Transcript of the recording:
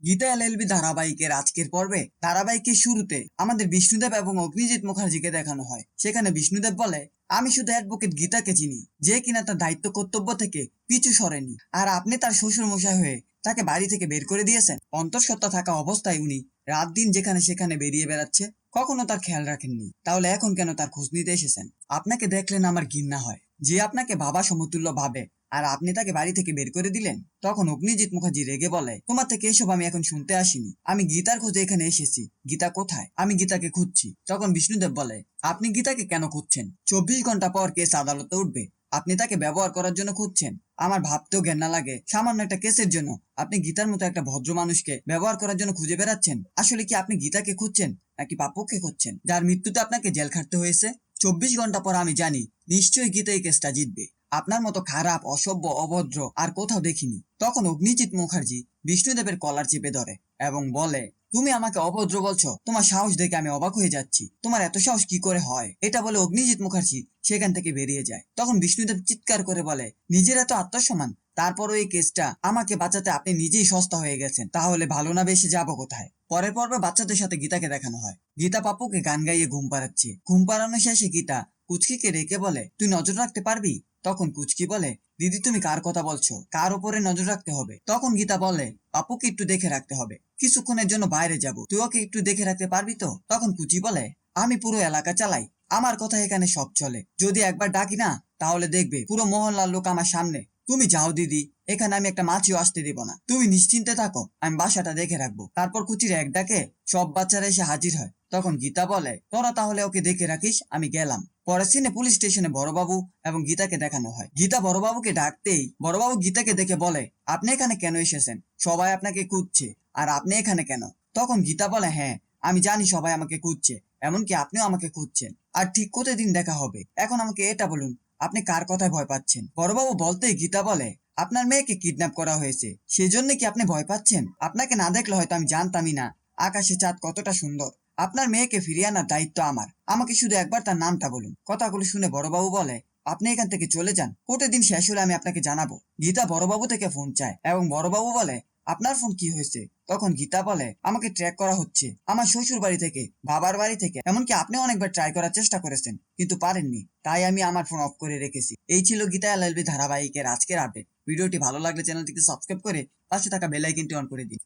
Gita LLB ধারাবাহিকের আজকের পর্বে ধারাবাহিকের শুরুতে আমাদের বিষ্ণুদেব এবং অগ্নিজিৎ মুখার্জিকে দেখানো হয়। সেখানে বিষ্ণুদেব বলে, আমি শুধু অ্যাডভোকেট গীতাকে চিনি, যে কিনা তার দায়িত্ব কর্তব্য থেকে পিছু সরেনি, আর আপনি তার শ্বশুর মশাই হয়ে তাকে বাড়ি থেকে বের করে দিয়েছেন। অন্তঃসত্ত্বা থাকা অবস্থায় উনি রাত দিন যেখানে সেখানে বেরিয়ে বেড়াচ্ছে, কখনো তার খেয়াল রাখেননি। তাহলে এখন কেন তার খোঁজ নিতে এসেছেন? আপনাকে দেখলেন আমার ঘৃণা হয়, যে আপনাকে বাবা সমতুল্য ভাবে, আর আপনি তাকে বাড়ি থেকে বের করে দিলেন। তখন অগ্নিজিৎ মুখার্জি রেগে বলে, তোমার থেকে এসব আমি এখন শুনতে আসিনি, আমি গীতার খোঁজে এখানে এসেছি। গীতা কোথায়? আমি গীতাকে খুঁজছি। তখন বিষ্ণুদেব বলে, আপনি গীতাকে কেন খুঁজছেন? 24 ঘন্টা পর কেস আদালতে উঠবে, আপনি তাকে ব্যবহার করার জন্য খুঁজছেন। আমার ভাবতেও ঘেন্না লাগে, সামান্য একটা কেসের জন্য আপনি গীতার মতো একটা ভদ্র মানুষকে ব্যবহার করার জন্য খুঁজে বেড়াচ্ছেন। আসলে কি আপনি গীতাকে খুঁজছেন নাকি পাপ্পুকে খুঁজছেন, যার মৃত্যুতে আপনাকে জেল খাটতে হয়েছে? 24 ঘন্টা পর আমি জানি নিশ্চয়ই গীতা এই কেসটা জিতবে। আপনার মতো খারাপ, অসভ্য, অভদ্র আর কোথাও দেখিনি। তখন অগ্নিজিৎ মুখার্জি বিষ্ণুদেবের কলার চেপে ধরে এবং বলে, তুমি আমাকে অভদ্র বলছো? তোমার সাহস দেখে আমি অবাক হয়ে যাচ্ছি। তোমার এত সাহস কি করে হয়? এটা বলে অগ্নিজিৎ মুখার্জি সেখান থেকে বেরিয়ে যায়। তখন বিষ্ণুদেব চিৎকার করে বলে, নিজের এত আত্মসম্মান, তারপরও এই কেসটা আমাকে বাঁচাতে আপনি নিজেই সস্তা হয়ে গেছেন। তাহলে ভালো না বেশি যাবো কোথায়? পরের পর্বে বাচ্চাদের সাথে গীতাকে দেখানো হয়। গীতা পাপ্পুকে গান গাইয়ে ঘুম পাড়াচ্ছে। ঘুম পাড়ানো শেষে গীতা কুচকিকে রেখে বলে, তুই নজর রাখতে পারবি? তখন কুচকি বলে, দিদি তুমি কার কথা বলছো? কার উপরে নজর রাখতে হবে? তখন গীতা বলে, পাপ্পুকে একটু দেখে রাখতে হবে, কিছুক্ষণের জন্য বাইরে যাব, তুই ওকে একটু দেখে রাখতে পারবি তো? তখন কুচি বলে, আমি পুরো এলাকা চালাই, আমার কথা এখানে সব চলে, যদি একবার ডাকি না তাহলে দেখবে পুরো মহল্লার লোক আমার সামনে। তুমি যাও দিদি, এখানে আমি একটা মাছিও আসতে দিব না, তুমি নিশ্চিন্তে থাকো, আমি বাসাটা দেখে রাখবো। তারপর কুচির এক ডাকে সব বাচ্চারা এসে হাজির হয়। তখন গীতা বলে, তোরা তাহলে ওকে দেখে রাখিস, আমি গেলাম। পরের সিনে পুলিশ স্টেশনে বড়বাবু এবং গীতাকে দেখানো হয়। গীতা বড়বাবুকে ডাকতেই বড়বাবু গীতাকে দেখে বলে, আপনি এখানে কেন এসেছেন? সবাই আপনাকে খুঁজছে, আর আপনি এখানে কেন? তখন গীতা বলে, হ্যাঁ আমি জানি সবাই আমাকে খুঁজছে, এমনকি আপনিও আমাকে খুঁজছেন। আর ঠিক কতদিন দেখা হবে? এখন আমাকে এটা বলুন, আপনি কার কথায় ভয় পাচ্ছেন? বড়বাবু বলতেই গীতা বলে, আপনার মেয়েকে কিডন্যাপ করা হয়েছে, সেজন্য কি আপনি ভয় পাচ্ছেন? আপনাকে না দেখলে হয়তো আমি জানতামই না আকাশে চাঁদ কতটা সুন্দর। আপনার মেয়েকে ফিরিয়ে আনার দায়িত্ব আমার, আমাকে শুধু একবার তার নামটা বলুন। কথাগুলো শুনে বড়বাবু বলে, আপনি এখান থেকে চলে যান, কোর্টের দিন শেষ হলে আমি আপনাকে জানাবো। গীতা বড়বাবু থেকে ফোন চায় এবং বড়বাবু বলে, আপনার ফোন কি হয়েছে? তখন গীতা বলে, আমাকে ট্র্যাক করা হচ্ছে আমার শ্বশুর বাড়ি থেকে, বাবার বাড়ি থেকে, এমনকি আপনি অনেকবার ট্রাই করার চেষ্টা করেছেন কিন্তু পারেননি, তাই আমি আমার ফোন অফ করে রেখেছি। এই ছিল গীতা এলএলবি ধারাবাহিকের আজকের আপডেট। ভিডিওটি ভালো লাগলে চ্যানেলটিকে সাবস্ক্রাইব করে পাশে থাকা বেল আইকনটি অন করে দিন।